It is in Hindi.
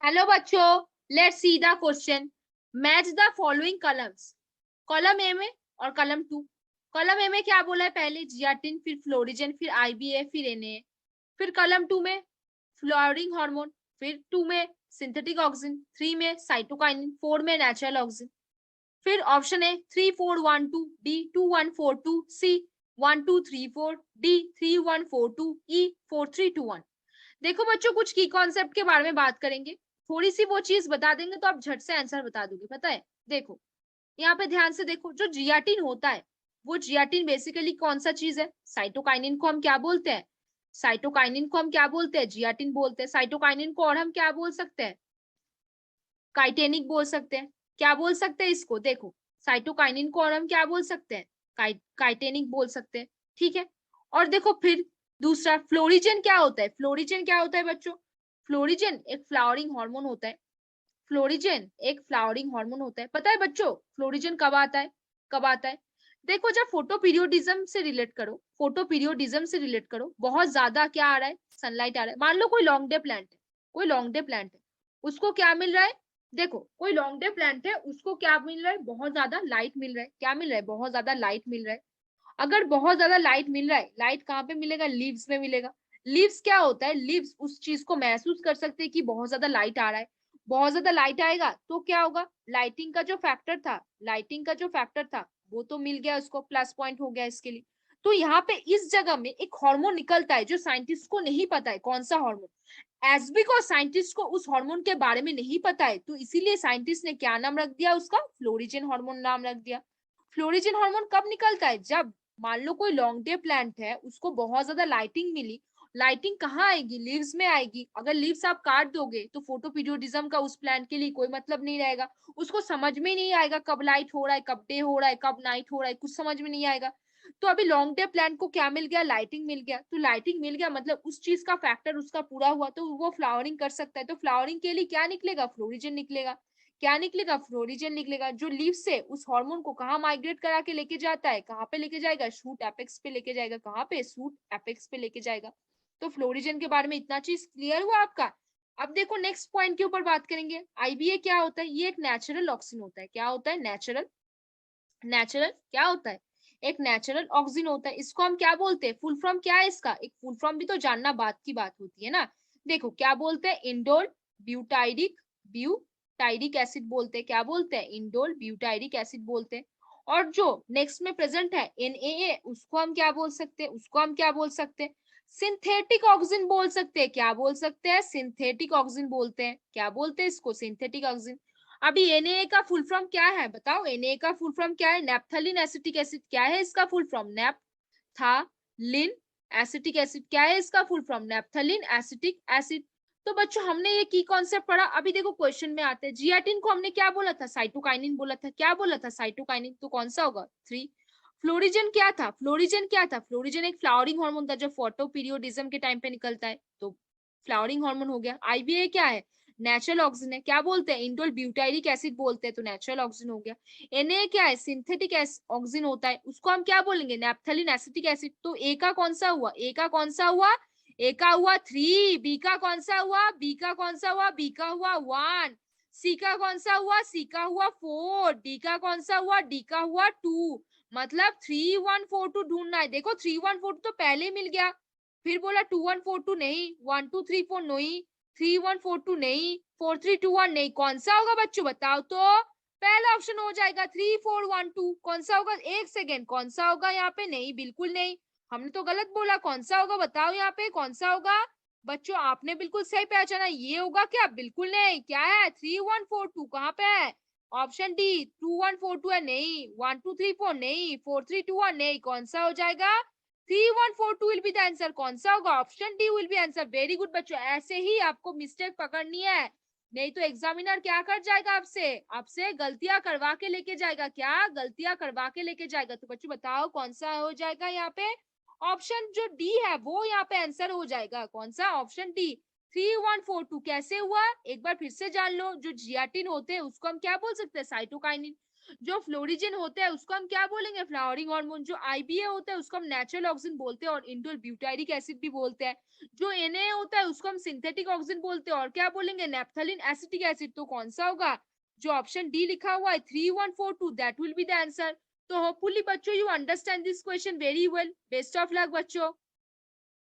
हेलो बच्चों, let's see the question. Match the following columns. Column A में और कॉलम टू। कॉलम ए में क्या बोला है? पहले जियाटिन, फिर फ्लोरिजन, फिर आईबीए, फिर एनए। फिर कॉलम टू में फ्लावरिंग हार्मोन, फिर टू में सिंथेटिक ऑक्सिन, थ्री में साइटोकाइनिन, फोर में नेचुरल ऑक्सिन। फिर option A 3412, D 2142, C 1234, D 3142, E 4321। देखो बच्चों, कुछ की कॉन्सेप्ट के बारे में बात करेंगे। थोड़ी सी वो चीज बता देंगे तो आप झट से आंसर बता दोगे। पता है? देखो, यहाँ पे ध्यान से देखो, जो जियाटिन होता है वो जियाटिन बेसिकली कौन सा चीज है? साइटोकाइनिन को हम क्या बोलते हैं? साइटोकाइनिन को हम क्या बोलते हैं? जियाटिन बोलते हैं। साइटोकाइनिन को और हम क्या बोल सकते हैं? काइटेनिक बोल सकते हैं। क्या बोल सकते हैं इसको? देखो, साइटोकाइनिन को और हम क्या बोल सकते हैं? काइटेनिक बोल सकते हैं। ठीक है। और देखो फिर दूसरा, फ्लोरिजन क्या होता है? फ्लोरिजन क्या होता है बच्चों? फ्लोरिजन एक फ्लावरिंग हार्मोन होता है। फ्लोरिजन एक फ्लावरिंग हार्मोन होता है। पता है बच्चों फ्लोरिजन कब आता है? कब आता है? देखो, जब फोटो पीरियोडिज्म से रिलेट करो, फोटो पीरियोडिज्म से रिलेट करो, बहुत ज्यादा क्या आ रहा है? सनलाइट आ रहा है। मान लो कोई लॉन्ग डे प्लांट है, कोई लॉन्ग डे प्लांट है, उसको क्या मिल रहा है? देखो, कोई लॉन्ग डे प्लांट है, उसको क्या मिल रहा है? बहुत ज्यादा लाइट मिल रहा है। क्या मिल रहा है? बहुत ज्यादा लाइट मिल रहा है। अगर बहुत ज्यादा लाइट मिल रहा है, लाइट कहाँ पे मिलेगा? लीव्स में मिलेगा। लीव्स क्या होता है? लीव्स उस चीज को महसूस कर सकते हैं कि बहुत ज्यादा लाइट आ रहा है। बहुत ज्यादा लाइट आएगा तो क्या होगा? लाइटिंग का जो फैक्टर था, लाइटिंग का जो फैक्टर था वो तो मिल गया, उसको प्लस पॉइंट हो गया इसके लिए। तो यहाँ पे इस जगह में एक हार्मोन निकलता है जो साइंटिस्ट को नहीं पता है कौन सा हार्मोन। एज बिकॉज साइंटिस्ट को उस हार्मोन के बारे में नहीं पता है, तो इसीलिए साइंटिस्ट ने क्या नाम रख दिया? उसका फ्लोरिजन हार्मोन नाम रख दिया। फ्लोरिजन हार्मोन कब निकलता है? जब मान लो कोई लॉन्ग डे प्लांट है, उसको बहुत ज्यादा लाइटिंग मिली। लाइटिंग कहाँ आएगी? लीव्स में आएगी। अगर लीव्स आप काट दोगे तो फोटो पीरियोडिज्म का उस प्लांट के लिए कोई मतलब नहीं रहेगा। उसको समझ में नहीं आएगा कब लाइट हो रहा है, कब डे हो रहा है, कब नाइट हो रहा है, कुछ समझ में नहीं आएगा। तो अभी लॉन्ग डे प्लांट को क्या मिल गया? लाइटिंग मिल गया। तो लाइटिंग मिल गया मतलब उस चीज का फैक्टर उसका पूरा हुआ, तो वो फ्लावरिंग कर सकता है। तो फ्लावरिंग के लिए क्या निकलेगा? फ्लोरिजन निकलेगा। क्या निकलेगा? फ्लोरिजन निकलेगा, जो लीव से उस हार्मोन को कहाँ माइग्रेट करा के लेके जाता है? कहाँ पे लेके जाएगा? शूट एपेक्स पे लेके जाएगा। कहाँ पे? शूट एपेक्स पे लेके जाएगा। तो फ्लोरिजन के बारे में इतना चीज क्लियर हुआ आपका। अब देखो नेक्स्ट पॉइंट के ऊपर बात करेंगे। आईबीए क्या होता है? ये एक नेचुरल ऑक्सिन होता है। क्या होता है? नेचुरल। नेचुरल क्या होता है? एक नेचुरल ऑक्सिन होता है। इसको हम क्या बोलते हैं? फुल फॉर्म क्या है इसका? एक फुल फॉर्म भी तो जानना बात की बात होती है ना। देखो क्या बोलते हैं? इंडोल ब्यूटाइडिक, ब्यूटाइडिक एसिड बोलते हैं। क्या बोलते हैं? इंडोल ब्यूटाइडिक एसिड बोलते हैं। और जो नेक्स्ट में प्रेजेंट है एनएए, उसको हम क्या बोल सकते हैं? उसको हम क्या बोल सकते हैं? सिंथेटिक ऑक्सिन बोल सकते हैं। क्या बोल सकते हैं? सिंथेटिक ऑक्सिन बोलते हैं। क्या बोलते हैं इसको? Synthetic auxin. अभी एनए का फुल फॉर्म क्या है? बताओ, एनए का फुल फॉर्म क्या है? Naphthalene acetic acid. क्या है इसका full form? Naphthalene acetic acid. क्या है इसका full form? Naphthalene acetic acid. तो बच्चों हमने ये की कॉन्सेप्ट पढ़ा। अभी देखो क्वेश्चन में आते हैं। जियाटिन को हमने क्या बोला था? साइटोकाइनिन बोला था। क्या बोला था? साइटोकाइनिन। तो कौन सा होगा? थ्री। फ्लोरिजन क्या था? फ्लोरिजन क्या था? फ्लोरिजन एक फ्लावरिंग हार्मोन था जो फोटो पीरियोडिज्म के टाइम पे निकलता है, तो फ्लावरिंग हार्मोन हो गया। आईबीए क्या है? नेचुरल ऑक्सीजन है। क्या बोलते हैं? इंडोल ब्यूटाइरिक एसिड बोलते हैं, तो नेचुरल ऑक्सीजन हो गया। एनए क्या है? सिंथेटिक ऑक्सीजन होता है, उसको हम क्या बोलेंगे? Naphthalene acetic acid. तो ए का कौन सा हुआ? ए का कौन सा हुआ? ए का हुआ थ्री। बी का कौन सा हुआ? बी का कौन सा हुआ? बी का हुआ वन। सी का कौन सा हुआ? सी का हुआ फोर। डी का कौन सा हुआ? डी का हुआ टू। मतलब 3142 ढूंढना है। देखो 3142 तो पहले मिल गया, फिर बोला 2142 नहीं, 1234 नहीं, 3142 नहीं, 4321 नहीं। कौन सा होगा बच्चों? बताओ तो। पहला ऑप्शन हो जाएगा 3412। कौन सा होगा? एक सेकेंड, कौन सा होगा यहाँ पे? नहीं, बिल्कुल नहीं। हमने तो गलत बोला। कौन सा होगा बताओ यहाँ पे? कौन सा होगा? बच्चों आपने बिल्कुल सही पहचाना। ये होगा क्या? बिल्कुल नहीं। क्या है? 3142 कहाँ पे है? ऑप्शन डी 2142 है। नहीं, 1234 नहीं, 4321 नहीं। कौन सा हो जाएगा? 3142 विल बी द आंसर। कौन सा होगा? Option D will be answer. Very good बच्चों, ऐसे ही आपको मिस्टेक पकड़नी है, नहीं तो एग्जामिनर क्या कर जाएगा? आपसे आपसे गलतियां करवा के लेके जाएगा। क्या? गलतियां करवा के लेके जाएगा। तो बच्चों बताओ कौन सा हो जाएगा यहाँ पे? ऑप्शन जो डी है वो यहाँ पे आंसर हो जाएगा। कौन सा? Option D 3142। कैसे हुआ एक बार फिर से जान लो। जो जियाटिन होते हैं उसको हम क्या बोल सकते हैं? साइटोकाइनिन। जो फ्लोरिजन होता है उसको हम क्या बोलेंगे, फ्लावरिंग हार्मोन। जो आईबीए होता है उसको हम नेचुरल ऑक्सीजन बोलते हैं और इंडोल ब्यूटारिक एसिड भी बोलते हैं। जो एनए होता है उसको हम सिंथेटिक ऑक्सीजन बोलते हैं और क्या बोलेंगे, नेप्थलीन एसिटिक एसिड। तो कौन सा होगा, जो ऑप्शन डी लिखा हुआ है 3142, that will be the answer. तो होपफुली बच्चों you understand this question very well. Best of luck बच्चों।